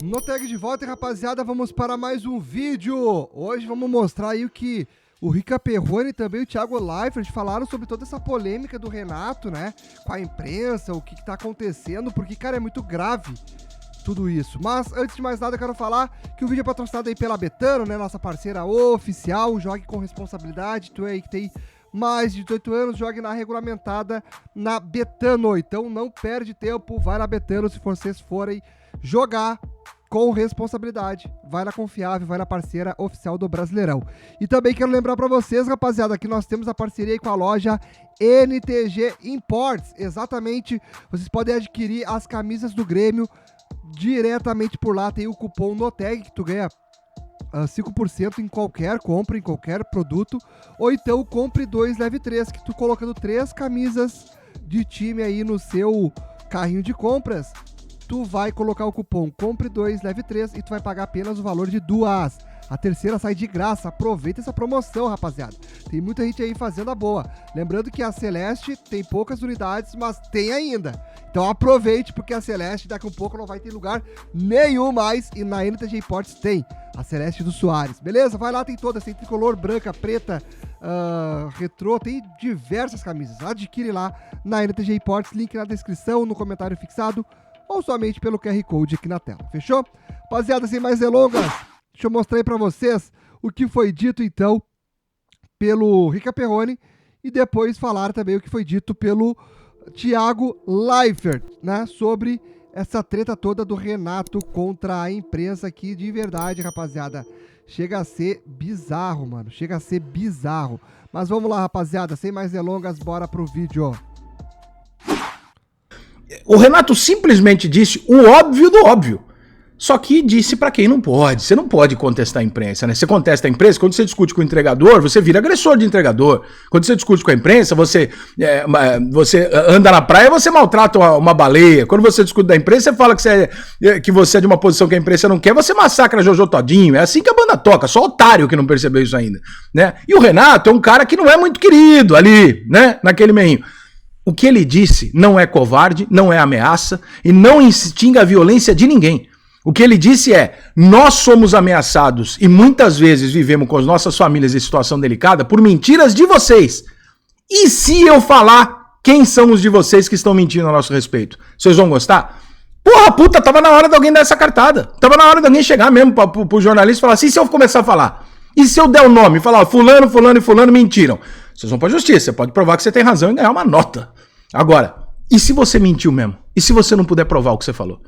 No tag de volta, rapaziada, vamos para mais um vídeo. Hoje vamos mostrar aí o que o Rica Perrone e também o Thiago Leifert falaram sobre toda essa polêmica do Renato, né? Com a imprensa, o que tá acontecendo, porque, cara, é muito grave tudo isso. Mas, antes de mais nada, eu quero falar que o vídeo é patrocinado aí pela Betano, né? Nossa parceira oficial. Jogue com responsabilidade. Tu aí que tem mais de 18 anos, jogue na regulamentada na Betano. Então, não perde tempo, vai na Betano se vocês forem jogar com responsabilidade. Vai na confiável, vai na parceira oficial do Brasileirão. E também quero lembrar pra vocês, rapaziada, que nós temos a parceria aí com a loja NTG Imports. Exatamente, vocês podem adquirir as camisas do Grêmio diretamente por lá. Tem o cupom NOTEG que tu ganha 5% em qualquer compra, em qualquer produto. Ou então compre 2, leve 3, que tu colocando 3 camisas de time aí no seu carrinho de compras, tu vai colocar o cupom compre 2, leve 3 e tu vai pagar apenas o valor de 2. A terceira sai de graça. Aproveita essa promoção, rapaziada. Tem muita gente aí fazendo a boa. Lembrando que a Celeste tem poucas unidades, mas tem ainda. Então aproveite, porque a Celeste daqui a um pouco não vai ter lugar nenhum mais. E na NTG Imports tem a Celeste do Soares. Beleza? Vai lá, tem todas. Tem tricolor, branca, preta, retrô. Tem diversas camisas. Adquire lá na NTG Imports. Link na descrição, no comentário fixado, ou somente pelo QR Code aqui na tela. Fechou? Rapaziada, sem mais delongas, deixa eu mostrar aí pra vocês o que foi dito, então, pelo Rica Perrone e depois falar também o que foi dito pelo Thiago Leifert, né, sobre essa treta toda do Renato contra a imprensa, que de verdade, rapaziada, chega a ser bizarro, mano. Chega a ser bizarro. Mas vamos lá, rapaziada, sem mais delongas, bora pro vídeo. O Renato simplesmente disse o óbvio do óbvio. Só que disse pra quem não pode. Você não pode contestar a imprensa, né? Você contesta a imprensa, quando você discute com o entregador, você vira agressor de entregador. Quando você discute com a imprensa, você anda na praia e você maltrata uma baleia. Quando você discute da imprensa, você fala que você é de uma posição que a imprensa não quer, você massacra Jojo Todinho. É assim que a banda toca, só otário que não percebeu isso ainda, né? E o Renato é um cara que não é muito querido ali, né? Naquele meio. O que ele disse não é covarde, não é ameaça e não instiga a violência de ninguém. O que ele disse é: nós somos ameaçados e muitas vezes vivemos com as nossas famílias em situação delicada por mentiras de vocês. E se eu falar quem são os de vocês que estão mentindo a nosso respeito? Vocês vão gostar? Porra, puta, tava na hora de alguém dar essa cartada. Tava na hora de alguém chegar mesmo pro jornalista e falar assim: e se eu começar a falar? E se eu der o nome e falar fulano, fulano e fulano mentiram? Vocês vão pra justiça, você pode provar que você tem razão e ganhar uma nota. Agora, e se você mentiu mesmo? E se você não puder provar o que você falou?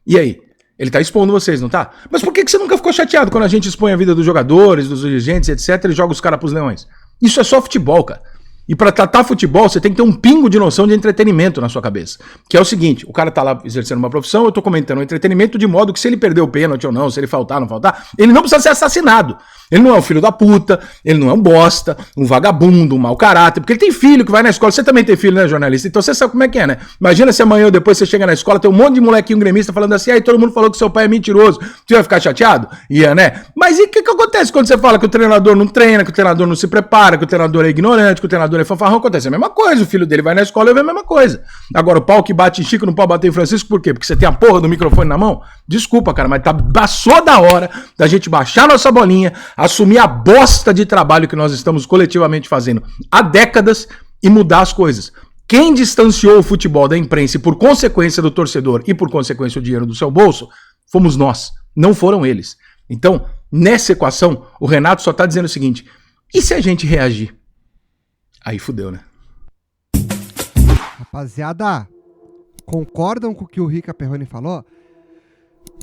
E aí? Ele tá expondo vocês, não tá? Mas por que você nunca ficou chateado quando a gente expõe a vida dos jogadores, dos dirigentes, etc, e joga os caras pros leões? Isso é só futebol, cara. E pra tratar futebol, você tem que ter um pingo de noção de entretenimento na sua cabeça. Que é o seguinte, o cara tá lá exercendo uma profissão, eu tô comentando o entretenimento de modo que se ele perder o pênalti ou não, se ele faltar ou não faltar, ele não precisa ser assassinado. Ele não é um filho da puta, ele não é um bosta, um vagabundo, um mau caráter, porque ele tem filho que vai na escola. Você também tem filho, né, jornalista? Então você sabe como é que é, né? Imagina se amanhã ou depois você chega na escola, tem um monte de molequinho gremista falando assim, aí todo mundo falou que seu pai é mentiroso. Você vai ficar chateado? Ia, né? Mas e o que acontece quando você fala que o treinador não treina, que o treinador não se prepara, que o treinador é ignorante, que o treinador é fanfarrão? Acontece a mesma coisa, o filho dele vai na escola e vê a mesma coisa. Agora, o pau que bate em Chico não pode bater em Francisco, por quê? Porque você tem a porra do microfone na mão? Desculpa, cara, mas passou da hora da gente baixar nossa bolinha, assumir a bosta de trabalho que nós estamos coletivamente fazendo há décadas e mudar as coisas. Quem distanciou o futebol da imprensa e, por consequência, do torcedor e, por consequência, o dinheiro do seu bolso, fomos nós, não foram eles. Então, nessa equação, o Renato só tá dizendo o seguinte: e se a gente reagir? Aí fudeu, né? Rapaziada, concordam com o que o Rica Perrone falou?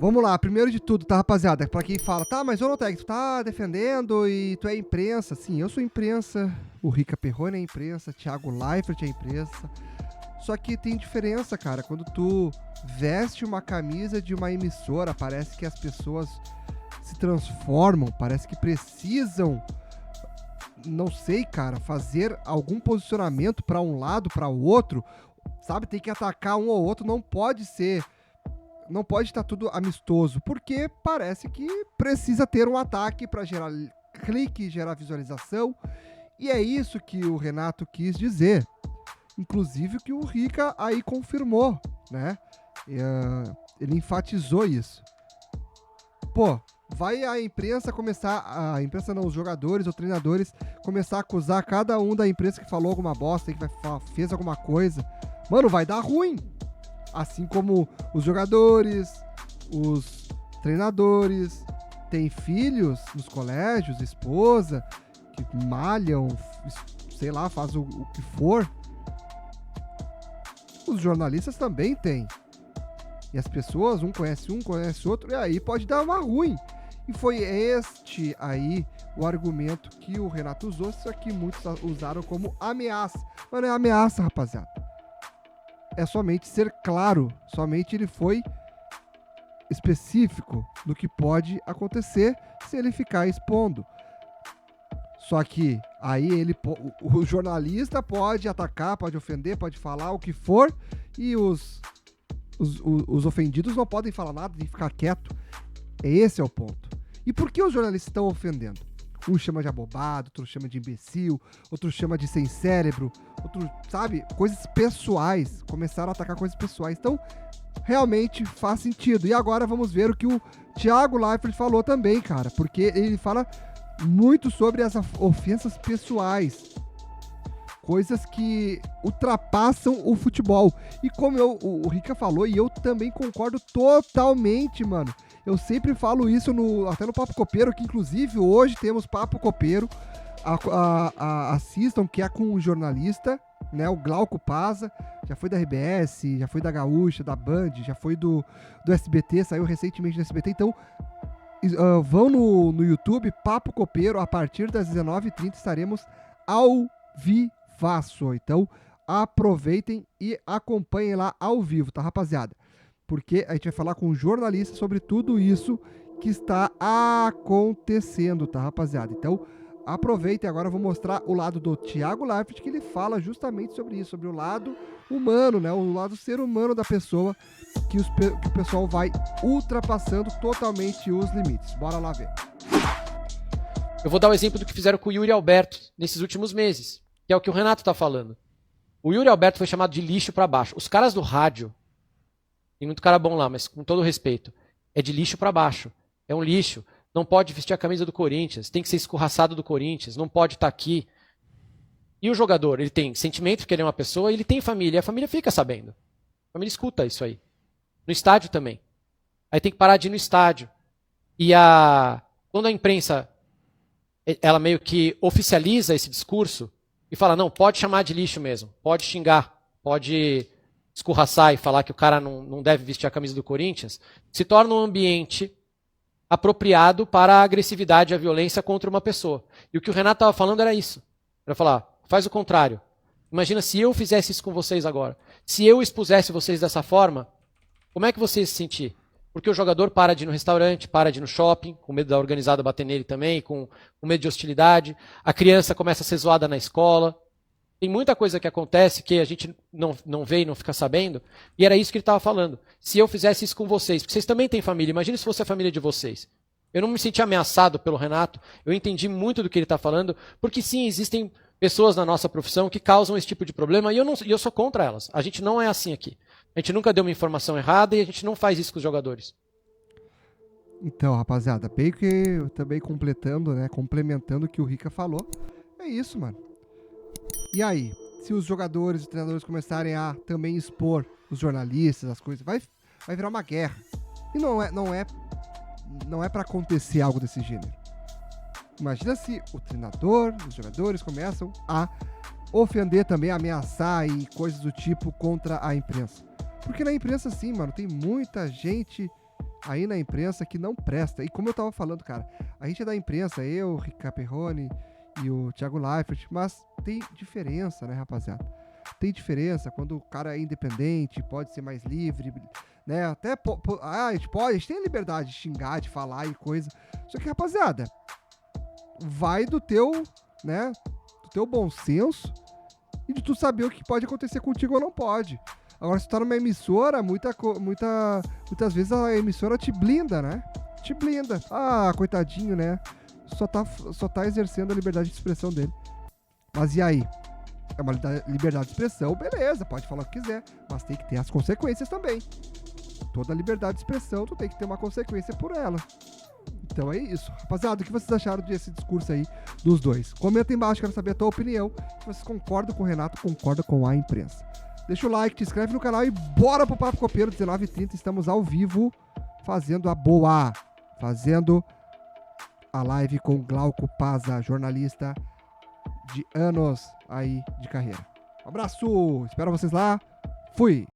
Vamos lá, primeiro de tudo, tá, rapaziada? Pra quem fala, tá, mas ô Noteg, tu tá defendendo e tu é imprensa. Sim, eu sou imprensa, o Rica Perrone é imprensa, Thiago Leifert é imprensa. Só que tem diferença, cara. Quando tu veste uma camisa de uma emissora, parece que as pessoas se transformam, parece que precisam, não sei, cara, fazer algum posicionamento pra um lado, pra o outro, sabe? Tem que atacar um ou outro, não pode estar tudo amistoso, porque parece que precisa ter um ataque para gerar clique, gerar visualização, e é isso que o Renato quis dizer. Inclusive que o Rica aí confirmou, né? Ele enfatizou isso. Pô, vai a imprensa começar, a imprensa não, os jogadores ou treinadores começar a acusar cada um da imprensa que falou alguma bosta, que fez alguma coisa. Mano, vai dar ruim. Assim como os jogadores, os treinadores, tem filhos nos colégios, esposa, que malham, sei lá, faz o que for. Os jornalistas também têm. E as pessoas, um conhece outro, e aí pode dar uma ruim. E foi este aí o argumento que o Renato usou, só que muitos usaram como ameaça. Mas não é ameaça, rapaziada. É somente ser claro. Somente ele foi específico do que pode acontecer se ele ficar expondo. Só que aí o jornalista pode atacar, pode ofender, pode falar o que for, e os ofendidos não podem falar nada, tem que ficar quieto. Esse é o ponto. E por que os jornalistas estão ofendendo? Um chama de abobado, outro chama de imbecil, outro chama de sem cérebro, outro, sabe, coisas pessoais. Começaram a atacar coisas pessoais. Então, realmente faz sentido. E agora vamos ver o que o Thiago Leifert falou também, cara. Porque ele fala muito sobre as ofensas pessoais. Coisas que ultrapassam o futebol. E como o Rica falou, e eu também concordo totalmente, mano. Eu sempre falo isso até no Papo Copeiro, que inclusive hoje temos Papo Copeiro. Assistam, que é com um jornalista, né? O Glauco Paza. Já foi da RBS, já foi da Gaúcha, da Band, já foi do SBT, saiu recentemente do SBT. Então, vão no YouTube, Papo Copeiro, a partir das 19h30 estaremos ao vivaço. Então, aproveitem e acompanhem lá ao vivo, tá, rapaziada? Porque a gente vai falar com um jornalista sobre tudo isso que está acontecendo, tá, rapaziada? Então, aproveitem. Agora eu vou mostrar o lado do Thiago Leifert, que ele fala justamente sobre isso, sobre o lado humano, né? O lado ser humano da pessoa, que o pessoal vai ultrapassando totalmente os limites. Bora lá ver. Eu vou dar o exemplo do que fizeram com o Yuri Alberto nesses últimos meses, que é o que o Renato está falando. O Yuri Alberto foi chamado de lixo para baixo. Os caras do rádio, tem muito cara bom lá, mas com todo respeito, é de lixo para baixo. É um lixo. Não pode vestir a camisa do Corinthians, tem que ser escorraçado do Corinthians, não pode estar aqui. E o jogador, ele tem sentimento, porque ele é uma pessoa, e ele tem família, e a família fica sabendo. A família escuta isso aí. No estádio também. Aí tem que parar de ir no estádio. E quando a imprensa, ela meio que oficializa esse discurso, e fala, não, pode chamar de lixo mesmo, pode xingar, pode escorraçar e falar que o cara não deve vestir a camisa do Corinthians, se torna um ambiente apropriado para a agressividade e a violência contra uma pessoa. E o que o Renato estava falando era isso. Era falar, faz o contrário. Imagina se eu fizesse isso com vocês agora. Se eu expusesse vocês dessa forma, como é que vocês se sentir? Porque o jogador para de ir no restaurante, para de ir no shopping, com medo da organizada bater nele também, com medo de hostilidade. A criança começa a ser zoada na escola. Tem muita coisa que acontece que a gente não vê e não fica sabendo. E era isso que ele estava falando. Se eu fizesse isso com vocês, porque vocês também têm família, imagine se fosse a família de vocês. Eu não me senti ameaçado pelo Renato, eu entendi muito do que ele está falando, porque sim, existem pessoas na nossa profissão que causam esse tipo de problema e eu sou contra elas. A gente não é assim aqui. A gente nunca deu uma informação errada e a gente não faz isso com os jogadores. Então, rapaziada, bem que também complementando o que o Rica falou, é isso, mano. E aí, se os jogadores e treinadores começarem a também expor os jornalistas, as coisas, vai virar uma guerra. E não é para acontecer algo desse gênero. Imagina se o treinador, os jogadores começam a ofender também, ameaçar e coisas do tipo contra a imprensa. Porque na imprensa, sim, mano, tem muita gente aí na imprensa que não presta. E como eu tava falando, cara, a gente é da imprensa, eu, Rica Perrone e o Thiago Leifert, mas tem diferença, né, rapaziada? Tem diferença quando o cara é independente, pode ser mais livre, né? Até a gente tem a liberdade de xingar, de falar e coisa. Só que, rapaziada, vai do teu bom senso e de tu saber o que pode acontecer contigo ou não pode. Agora, se tu tá numa emissora, muitas vezes a emissora te blinda, né? Te blinda. Ah, coitadinho, né? Só tá exercendo a liberdade de expressão dele. Mas e aí? É uma liberdade de expressão, beleza, pode falar o que quiser, mas tem que ter as consequências também. toda liberdade de expressão, tu tem que ter uma consequência por ela. Então é isso. Rapaziada, o que vocês acharam desse discurso aí dos dois? Comenta aí embaixo, quero saber a tua opinião. Se vocês concordam com o Renato, concordam com a imprensa. Deixa o like, te inscreve no canal e bora pro Papo Copeiro, 19h30. Estamos ao vivo, fazendo a boa. Fazendo a live com Glauco Paza, jornalista de anos aí de carreira. Um abraço, espero vocês lá. Fui!